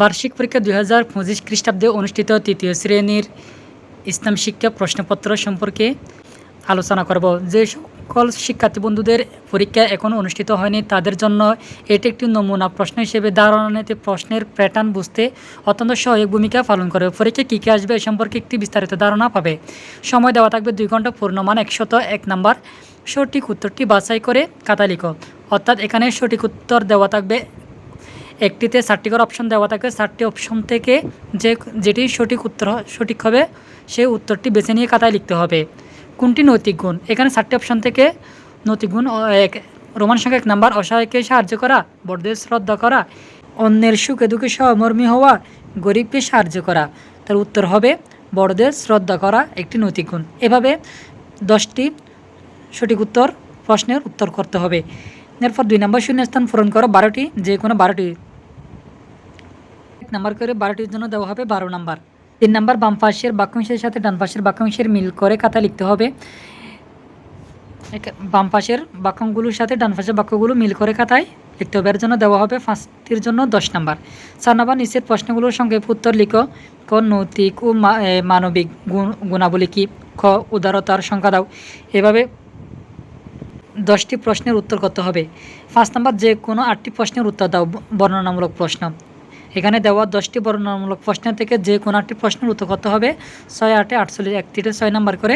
বার্ষিক পরীক্ষা 2025 খ্রিস্টাব্দে অনুষ্ঠিত তৃতীয় শ্রেণীর ইসলাম শিক্ষা প্রশ্নপত্র সম্পর্কে আলোচনা করব। যে সকল শিক্ষার্থী বন্ধুদের পরীক্ষা এখন অনুষ্ঠিত হয়নি তাদের জন্য এটি একটি নমুনা প্রশ্ন হিসেবে ধারণা নিতে প্রশ্নের প্যাটার্ন বুঝতে অত্যন্ত সহায়ক ভূমিকা পালন করে। পরীক্ষায় কী কী আসবে এ সম্পর্কে একটি বিস্তারিত ধারণা পাবে। সময় দেওয়া থাকবে 2 ঘন্টা, পূর্ণমান 101 নাম্বার। সঠিক উত্তরটি বাছাই করে খাতায় লিখো। অর্থাৎ এখানে সঠিক উত্তর দেওয়া থাকবে একটিতে 4টি করে অপশন দেওয়া থাকে। 4টি অপশন থেকে যেটি সঠিক হবে সেই উত্তরটি বেছে নিয়ে খাতায় লিখতে হবে। কোনটি নৈতিক গুণ? এখানে 4টি অপশন থেকে নৈতিক গুণ রোমান সংখ্যা 1 নাম্বার, অসহায়কে সাহায্য করা, বড়দের শ্রদ্ধা করা, অন্যের সুখে দুঃখে সহমর্মী হওয়া, গরিবকে সাহায্য করা। তার উত্তর হবে বড়দের শ্রদ্ধা করা একটি নৈতিক গুণ। এভাবে 10টি সঠিক উত্তর প্রশ্নের উত্তর করতে হবে। এরপর 2 নম্বর শূন্যস্থান পূরণ করো 12টি, যে কোনো 12টি। 1 নাম্বার করে 12টির জন্য দেওয়া হবে 12 নাম্বার। 3 নাম্বার বাম পাশের বাক্যাংশের সাথে ডান পাশের বাক্যাংশের মিল করে খাতায় লিখতে হবে। বাম পাশের বাক্যগুলোর সাথে ডান পাশের বাক্যগুলো মিল করে খাতায় লিখতে হবে। এর জন্য দেওয়া হবে 5টির জন্য 10 নাম্বার। 4 নাম্বার নিচের প্রশ্নগুলোর সঙ্গে উত্তর লিখো। ক নৈতিক ও মানবিক গুণাবলী কী? খ উদারতার সংখ্যা দাও। এভাবে 10টি প্রশ্নের উত্তর করতে হবে। 5 নাম্বার যে কোনো 8টি প্রশ্নের উত্তর দাও, বর্ণনামূলক প্রশ্ন। এখানে দেওয়া 10টি বর্ণনামূলক প্রশ্নের থেকে যে কোনো 8টি প্রশ্নের উত্তর করতে হবে। 6 8 48, একটিতে 6 নাম্বার করে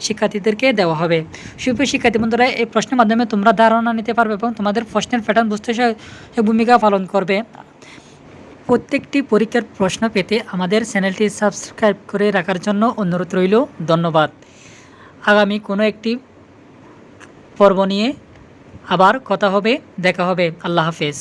শিক্ষার্থীদেরকে দেওয়া হবে। সুপ্রিয় শিক্ষার্থী বন্ধুরা, এই প্রশ্নের মাধ্যমে তোমরা ধারণা নিতে পারবে এবং তোমাদের প্রশ্নের প্যাটার্ন বুঝতে ভূমিকা পালন করবে। প্রত্যেকটি পরীক্ষার প্রশ্ন পেতে আমাদের চ্যানেলটি সাবস্ক্রাইব করে রাখার জন্য অনুরোধ রইল। ধন্যবাদ। আগামী কোনো একটি পর্ব নিয়ে আবার কথা হবে, দেখা হবে। আল্লাহ হাফেজ।